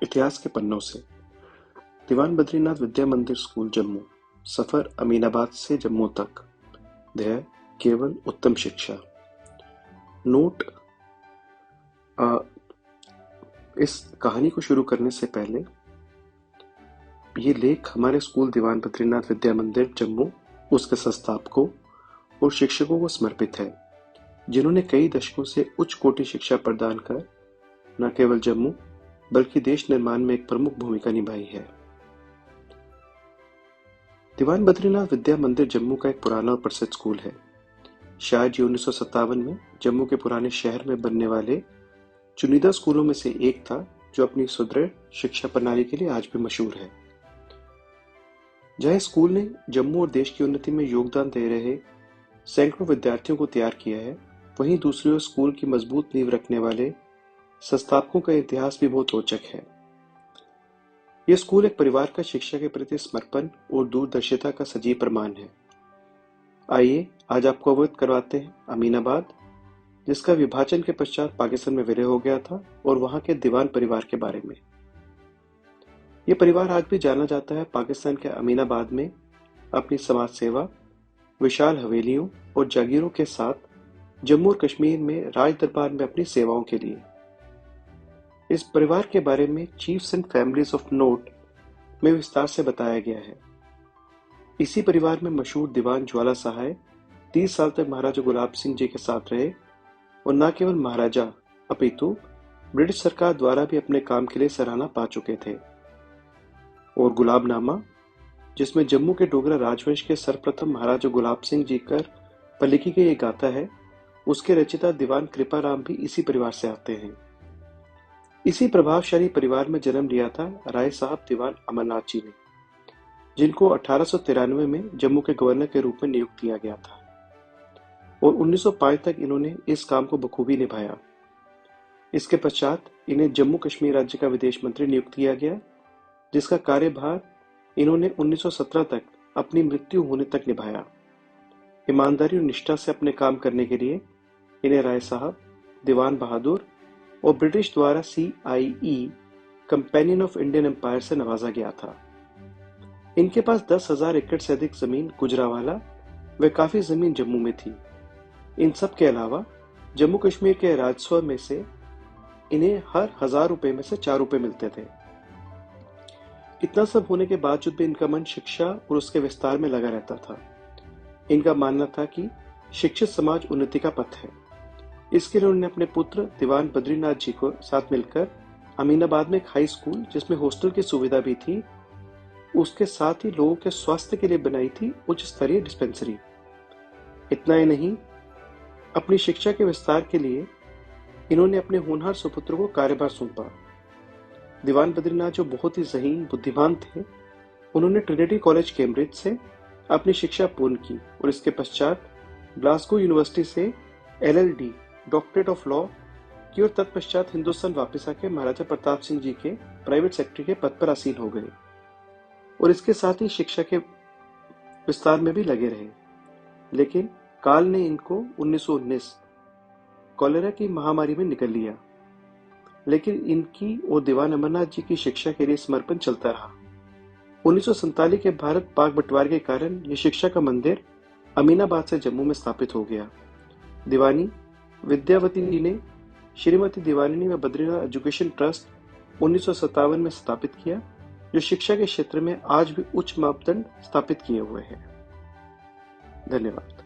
इतिहास के पन्नों से। दीवान बद्रीनाथ विद्या मंदिर स्कूल जम्मू। सफर अमीनाबाद से जम्मू तक। ध्येय केवल उत्तम शिक्षा। नोट। इस कहानी को शुरू करने से पहले ये लेख हमारे स्कूल दीवान बद्रीनाथ विद्या मंदिर जम्मू, उसके संस्थापकों और शिक्षकों को समर्पित है, जिन्होंने कई दशकों से उच्च कोटि शिक्षा प्रदान कर न केवल जम्मू बल्कि देश निर्माण में एक प्रमुख भूमिका निभाई है। दीवान बद्रीनाथ विद्या मंदिर जम्मू का एक पुराना और प्रसिद्ध स्कूल है। शायद ये 1957 में जम्मू के पुराने शहर में बनने वाले चुनिंदा स्कूलों में से एक था, जो अपनी सुदृढ़ शिक्षा प्रणाली के लिए आज भी मशहूर है। जहाँ स्कूल ने जम्मू और देश की उन्नति में योगदान दे रहे सैकड़ों विद्यार्थियों को तैयार किया है, वहीं दूसरी ओर स्कूल की मजबूत नींव रखने वाले संस्थापकों का इतिहास भी बहुत रोचक है। यह स्कूल एक परिवार का शिक्षा के प्रति समर्पण और दूरदर्शिता का सजीव प्रमाण है। आइए आज आपको अवगत करवाते हैं अमीनाबाद, जिसका विभाजन के पश्चात पाकिस्तान में विलय हो गया था, और वहां के दीवान परिवार के बारे में। यह परिवार आज भी जाना जाता है पाकिस्तान के अमीनाबाद में अपनी समाज सेवा, विशाल हवेलियों और जागीरों के साथ जम्मू और कश्मीर में राज दरबार में अपनी सेवाओं के लिए। इस परिवार के बारे में chiefs and families of note में विस्तार से बताया गया है। इसी परिवार में मशहूर दीवान ज्वाला सहाय 30 साल तक महाराजा गुलाब सिंह जी के साथ रहे, और न केवल महाराजा अपितु ब्रिटिश सरकार द्वारा भी अपने काम के लिए सराहना पा चुके थे। और गुलाबनामा, जिसमें जम्मू के डोगरा राजवंश के सर्वप्रथम महाराजा गुलाब सिंह जी पर लिखी गई एक गाथा है, उसके रचयिता दीवान कृपाराम भी इसी परिवार से आते हैं। इसी प्रभावशाली परिवार में जन्म लिया था राय साहब दीवान अमरनाथ जी ने, जिनको 1893 में जम्मू के गवर्नर के रूप में नियुक्त किया गया था, और 1905 तक इन्होंने इस काम को बखूबी निभाया। इसके पश्चात इन्हें जम्मू कश्मीर राज्य का विदेश मंत्री नियुक्त किया गया, जिसका कार्यभार इन्होंने 1917 तक अपनी मृत्यु होने तक निभाया। ईमानदारी और निष्ठा से अपने काम करने के लिए इन्हें राय साहब, दीवान बहादुर और ब्रिटिश द्वारा CIE companion of Indian empire से नवाजा गया था। इनके पास 10,000 एकड़ से अधिक जमीन गुजरावाला व काफी जमीन जम्मू में थी। इन सब के अलावा जम्मू कश्मीर के राजस्व में से इन्हें हर 1,000 रुपए में से 4 रुपए मिलते थे। इतना सब होने के बावजूद भी इनका मन शिक्षा और उसके विस्तार में लगा रहता था। इनका मानना था कि शिक्षित समाज उन्नति का पथ है। इसके लिए उन्होंने अपने पुत्र दीवान बद्रीनाथ जी को साथ मिलकर अमीनाबाद में एक हाई स्कूल, जिसमें हॉस्टल की सुविधा भी थी, उसके साथ ही लोगों के स्वास्थ्य के लिए बनाई थी उच्च स्तरीय डिस्पेंसरी। इतना ही नहीं, अपनी शिक्षा के विस्तार के लिए इन्होंने अपने होनहार सुपुत्र को कार्यभार सौंपा। दीवान बद्रीनाथ, जो बहुत ही ज़हीन बुद्धिमान थे, उन्होंने ट्रिनिटी कॉलेज कैम्ब्रिज से अपनी शिक्षा पूर्ण की, और इसके पश्चात ग्लासगो यूनिवर्सिटी से LLD डॉक्टरेट ऑफ लॉ की, और तत्पश्चात हिंदुस्तान वापस आके महाराजा प्रताप सिंह जी के प्राइवेट सेक्रेटरी के पद पर आसीन हो गए, और इसके साथ ही शिक्षा के विस्तार में भी लगे रहे। लेकिन काल ने इनको 1919 कॉलेरा की महामारी में निकल लिया, लेकिन इनकी और दीवान अमरनाथ जी की शिक्षा के लिए समर्पण चलता रहा। 1947 के भारत पाक बंटवारे के कारण ये शिक्षा का मंदिर अमीनाबाद से जम्मू में स्थापित हो गया। दीवानी विद्यावती जी ने श्रीमती दीवानी व बद्रीनाथ एजुकेशन ट्रस्ट 1957 में स्थापित किया, जो शिक्षा के क्षेत्र में आज भी उच्च मापदंड स्थापित किए हुए हैं। धन्यवाद।